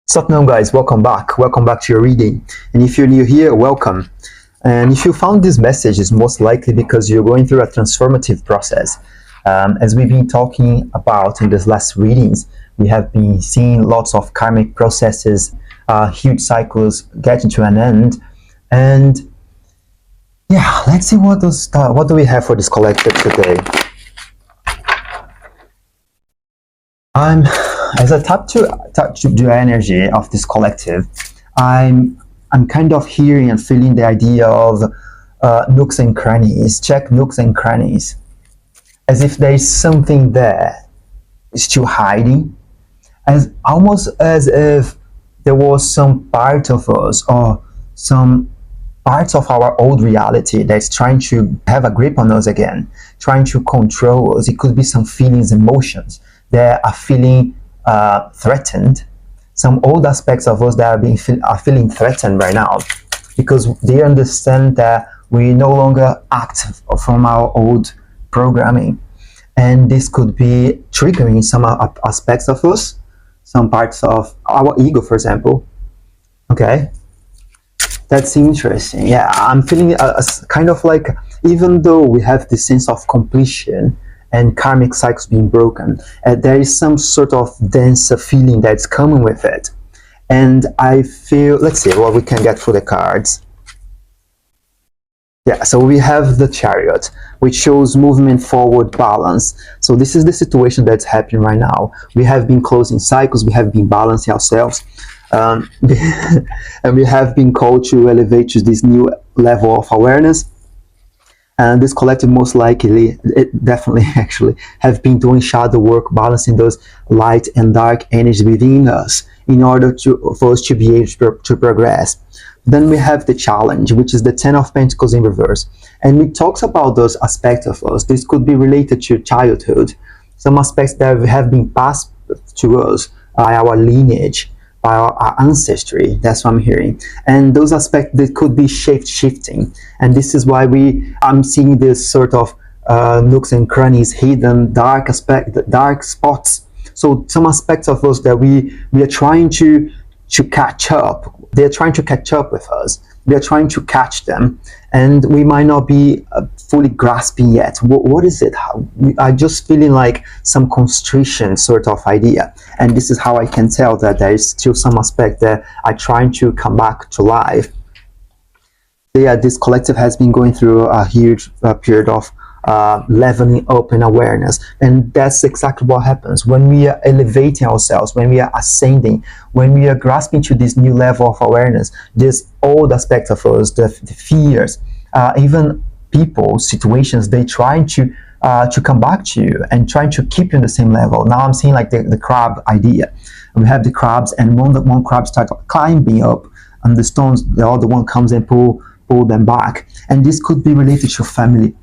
What's up now, guys? Welcome back to your reading. And if you're new here, welcome. And if you found this message, it's most likely because you're going through a transformative process. As we've been talking about in these last readings, we have been seeing lots of karmic processes, huge cycles getting to an end. And yeah, let's see what do we have for this collective today. As I touch the energy of this collective, I'm kind of hearing and feeling the idea of nooks and crannies. Check nooks and crannies, as if there is something there still hiding, almost as if there was some part of us or some parts of our old reality that's trying to have a grip on us again, trying to control us. It could be some feelings, emotions that are feeling threatened, some old aspects of us that are feeling threatened right now, because they understand that we no longer act from our old programming, and this could be triggering some aspects of us, some parts of our ego, for example. Okay, that's interesting. Yeah, I'm feeling a kind of like, even though we have this sense of completion and karmic cycles being broken, there is some sort of denser feeling that's coming with it. And I feel, let's see what we can get for the cards. Yeah, so we have the Chariot, which shows movement forward, balance. So this is the situation that's happening right now. We have been closing cycles, we have been balancing ourselves, and we have been called to elevate to this new level of awareness. And this collective most likely, it definitely actually, have been doing shadow work, balancing those light and dark energies within us in order for us to be able to progress. Then we have the challenge, which is the Ten of Pentacles in reverse. And it talks about those aspects of us. This could be related to childhood, some aspects that have been passed to us by our lineage, by our ancestry. That's what I'm hearing. And those aspects that could be shape-shifting. And this is why I'm seeing this sort of nooks and crannies, hidden, dark spots. So some aspects of us that we are trying to catch up. They're trying to catch up with us. They're trying to catch them. And we might not be fully grasping yet. What is it? I'm just feeling like some constriction sort of idea. And this is how I can tell that there is still some aspect that are trying to come back to life. Yeah, this collective has been going through a huge period of leveling up in awareness, and that's exactly what happens when we are elevating ourselves, when we are ascending, when we are grasping to this new level of awareness. This old aspect of us, the fears, even people, situations, they try to come back to you and trying to keep you in the same level. Now I'm seeing like the crab idea. We have the crabs, and one crab starts climbing up on the stones, the other one comes and pull them back. And this could be related to family.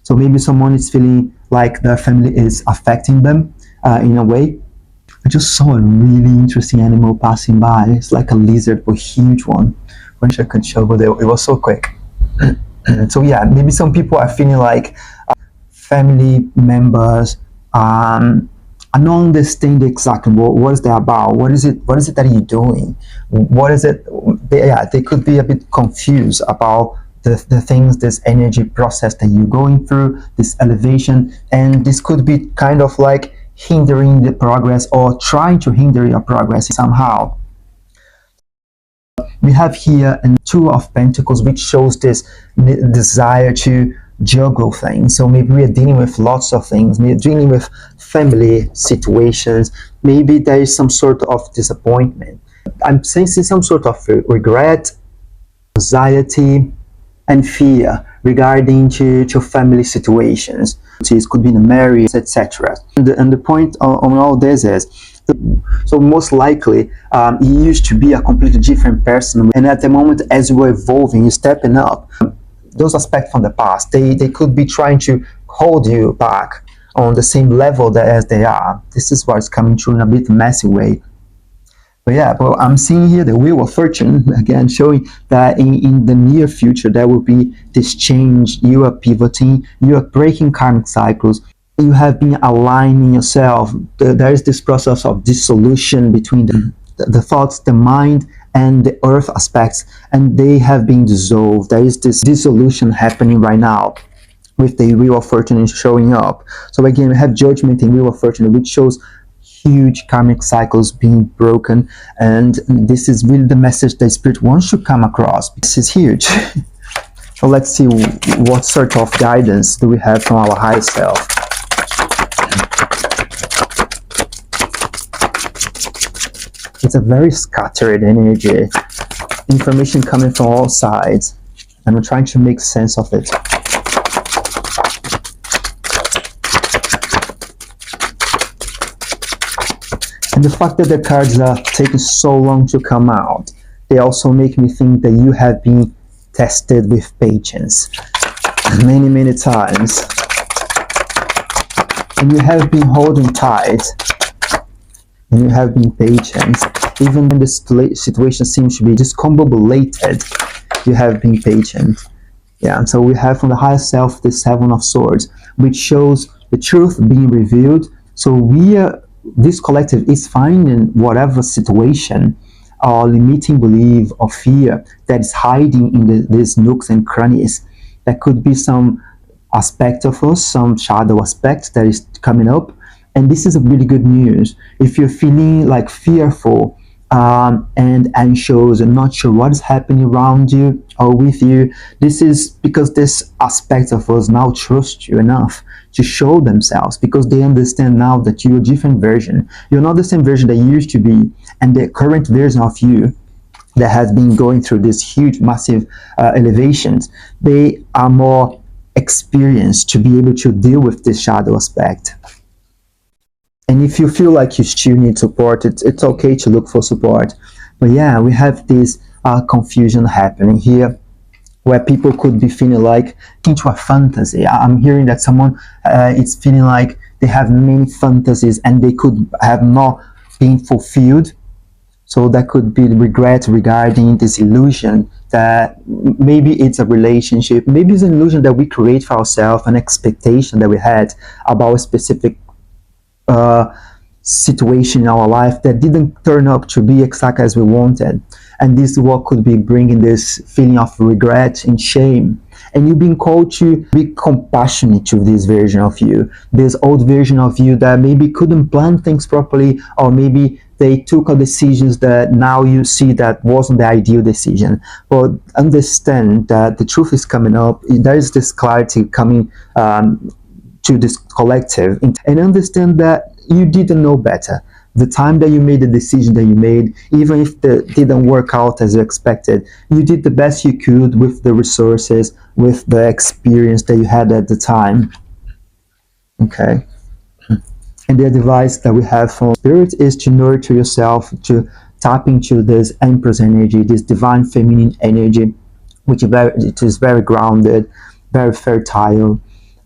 So maybe someone is feeling like their family is affecting them in a way. I just saw a really interesting animal passing by. It's like a lizard, but a huge one. I wish I could show, but it was so quick. So yeah, maybe some people are feeling like family members are not understanding exactly what is that about. What is it that you're doing? What is it? They could be a bit confused about the things, this energy process that you're going through, this elevation, and this could be kind of like hindering the progress or trying to hinder your progress somehow. We have here a Two of Pentacles, which shows this desire to juggle things. So maybe we are dealing with lots of things. We are dealing with family situations. Maybe there is some sort of disappointment. I'm sensing some sort of regret, anxiety, and fear regarding to family situations. It could be in a marriage, etc. And the point on all this is, so most likely you used to be a completely different person, and at the moment as you are evolving, you're stepping up, those aspects from the past, they could be trying to hold you back on the same level as they are. This is what's coming through in a bit messy way. But yeah, but I'm seeing here the Wheel of Fortune, again, showing that in the near future, there will be this change. You are pivoting, you are breaking karmic cycles, you have been aligning yourself. There is this process of dissolution between them. the thoughts, the mind, and the earth aspects, and they have been dissolved. There is this dissolution happening right now with the wheel of fortune showing up. So again, we have judgment in wheel of fortune, which shows huge karmic cycles being broken, and this is really the message that spirit wants to come across. This is huge. So let's see what sort of guidance do we have from our higher self. It's a very scattered energy, information coming from all sides, and I'm trying to make sense of it. And the fact that the cards are taking so long to come out, they also make me think that you have been tested with patience many, many times. And you have been holding tight, and you have been patient. Even when the situation seems to be discombobulated, you have been patient. Yeah, and so we have from the higher self the Seven of Swords, which shows the truth being revealed. So this collective is finding whatever situation or limiting belief or fear that is hiding in these nooks and crannies. There could be some aspect of us, some shadow aspect that is coming up. And this is a really good news. If you're feeling like fearful and anxious and not sure what is happening around you or with you, this is because this aspect of us now trust you enough to show themselves, because they understand now that you're a different version. You're not the same version that you used to be, and the current version of you that has been going through these huge, massive elevations, they are more experienced to be able to deal with this shadow aspect. And if you feel like you still need support, it's okay to look for support. But yeah, we have this confusion happening here, where people could be feeling like into a fantasy. I'm hearing that someone is feeling like they have many fantasies and they could have not been fulfilled. So that could be regret regarding this illusion that maybe it's a relationship, maybe it's an illusion that we create for ourselves, an expectation that we had about a specific situation in our life that didn't turn up to be exactly as we wanted. And this is what could be bringing this feeling of regret and shame. And you've been called to be compassionate to this version of you, this old version of you that maybe couldn't plan things properly, or maybe they took a decisions that now you see that wasn't the ideal decision. But understand that the truth is coming up. There is this clarity coming to this collective, and understand that you didn't know better. The time that you made the decision that you made, even if it didn't work out as you expected, you did the best you could with the resources, with the experience that you had at the time. Okay. And the advice that we have from Spirit is to nurture yourself, to tap into this Empress energy, this divine feminine energy, which is very grounded, very fertile.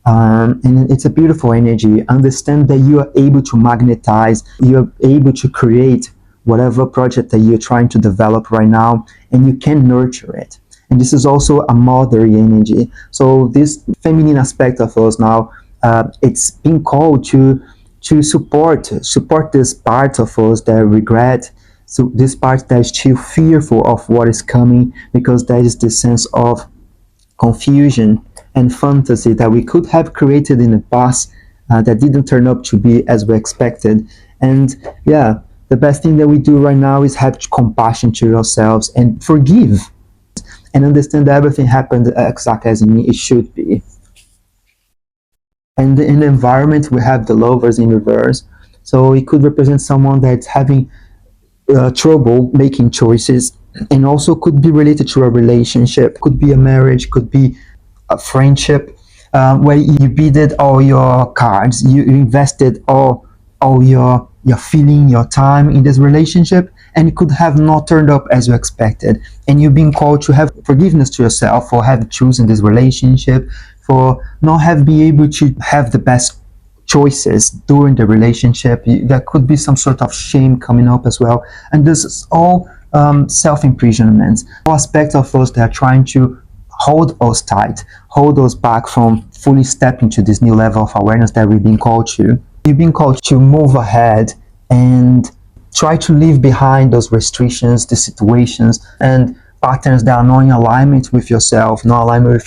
And it's a beautiful energy. Understand that you are able to magnetize, you're able to create whatever project that you're trying to develop right now, and you can nurture it. And this is also a motherly energy. So this feminine aspect of us now, it's being called to support this part of us that regret, so this part that is still fearful of what is coming, because there is this sense of confusion and fantasy that we could have created in the past that didn't turn up to be as we expected. And yeah, the best thing that we do right now is have compassion to yourselves and forgive, and understand that everything happened exactly as it should be. And in the environment, we have the Lovers in reverse. So it could represent someone that's having trouble making choices, and also could be related to a relationship, could be a marriage, could be a friendship, where you bidded all your cards, you invested all your feeling, your time in this relationship, and it could have not turned up as you expected. And you've been called to have forgiveness to yourself for having chosen this relationship, for not have been able to have the best choices during the relationship. There could be some sort of shame coming up as well. And this is all self-imprisonment, all aspects of us that are trying to hold us tight, hold us back from fully stepping to this new level of awareness that we've been called to. You've been called to move ahead and try to leave behind those restrictions, the situations, and patterns that are not in alignment with yourself, not alignment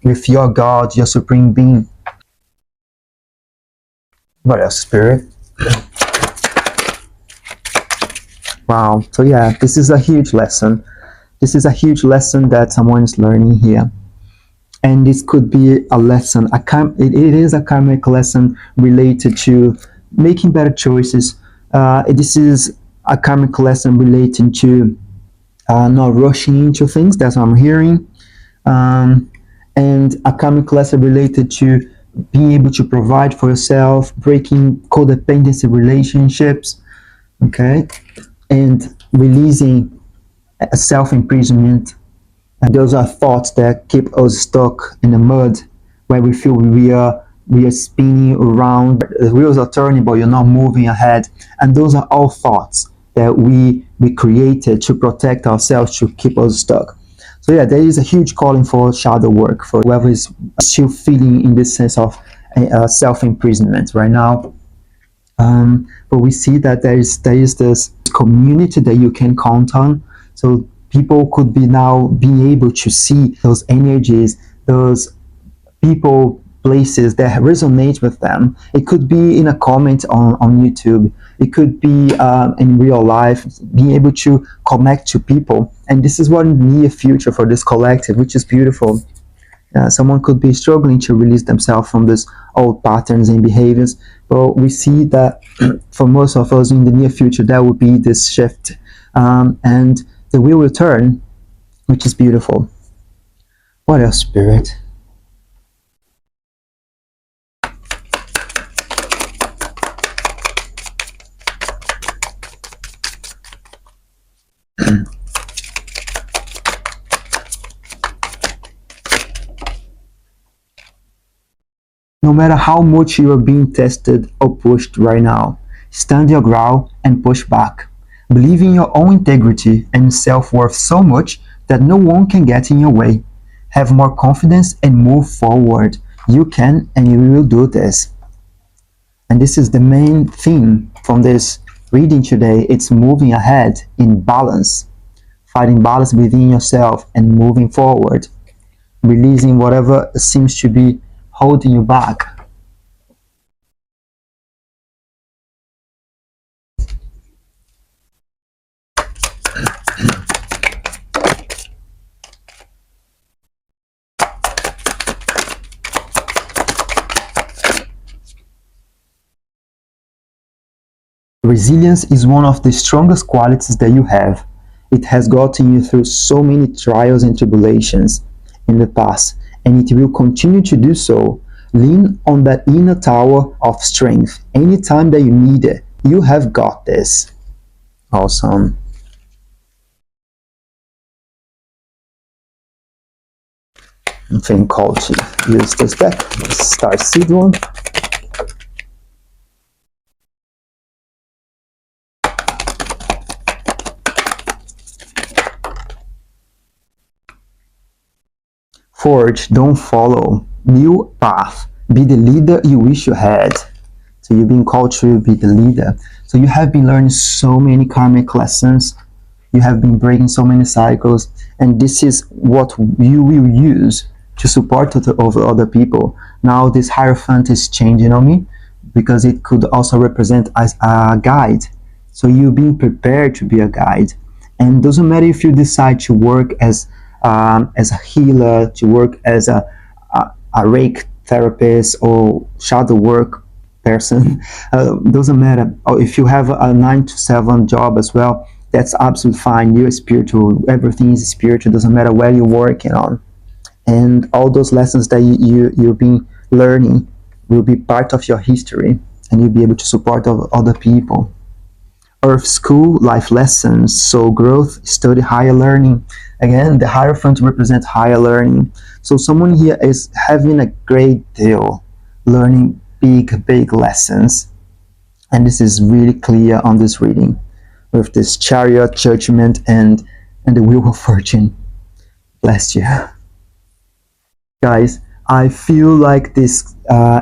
with your God, your supreme being. What else, Spirit? Wow. So yeah, this is a huge lesson. This is a huge lesson that someone is learning here. And this could be a lesson, it is a karmic lesson related to making better choices. This is a karmic lesson relating to not rushing into things. That's what I'm hearing. Um, and a karmic lesson related to being able to provide for yourself, breaking codependency relationships, okay, and releasing a self imprisonment. And those are thoughts that keep us stuck in the mud, where we feel we are spinning around. The wheels are turning, but you're not moving ahead. And those are all thoughts that we created to protect ourselves, to keep us stuck. So yeah, there is a huge calling for shadow work for whoever is still feeling in this sense of self imprisonment right now. But we see that there is this community that you can count on. So people could be now being able to see those energies, those people, places that resonate with them. It could be in a comment on YouTube. It could be in real life, being able to connect to people. And this is one near future for this collective, which is beautiful. Someone could be struggling to release themselves from these old patterns and behaviors, but we see that for most of us in the near future, there will be this shift, and the wheel will turn, which is beautiful. What else, Spirit? No matter how much you are being tested or pushed right now, stand your ground and push back. Believe in your own integrity and self worth so much that no one can get in your way. Have more confidence and move forward. You can and you will do this. And this is the main theme from this reading today. It's moving ahead in balance, finding balance within yourself and moving forward, releasing whatever seems to be holding you back. Resilience is one of the strongest qualities that you have. It has gotten you through so many trials and tribulations in the past, and it will continue to do so. Lean on that inner tower of strength anytime that you need it. You have got this. Awesome. I'm feeling called to use this deck. Star Seed one. Forge, don't follow. New path. Be the leader you wish you had. So you've been called to be the leader. So you have been learning so many karmic lessons. You have been breaking so many cycles. And this is what you will use to support other people. Now this Hierophant is changing on me because it could also represent as a guide. So you being prepared to be a guide. And it doesn't matter if you decide to work as a healer, to work as a rake therapist or shadow work person. Doesn't matter. Or if you have a 9 to 7 job as well, that's absolutely fine. You're spiritual. Everything is spiritual. Doesn't matter where you're working on. And all those lessons that you've been learning will be part of your history, and you'll be able to support other people. Earth School, life lessons, soul growth, study higher learning. Again, the Hierophant represents higher learning. So someone here is having a great deal, learning big lessons. And this is really clear on this reading with this Chariot, Judgment, and the Wheel of Fortune. Bless you. Guys, I feel like this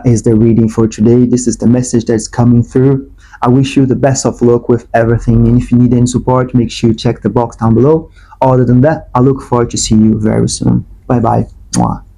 is the reading for today. This is the message that's coming through. I wish you the best of luck with everything, and if you need any support, make sure you check the box down below. Other than that, I look forward to seeing you very soon. Bye bye. Mwah.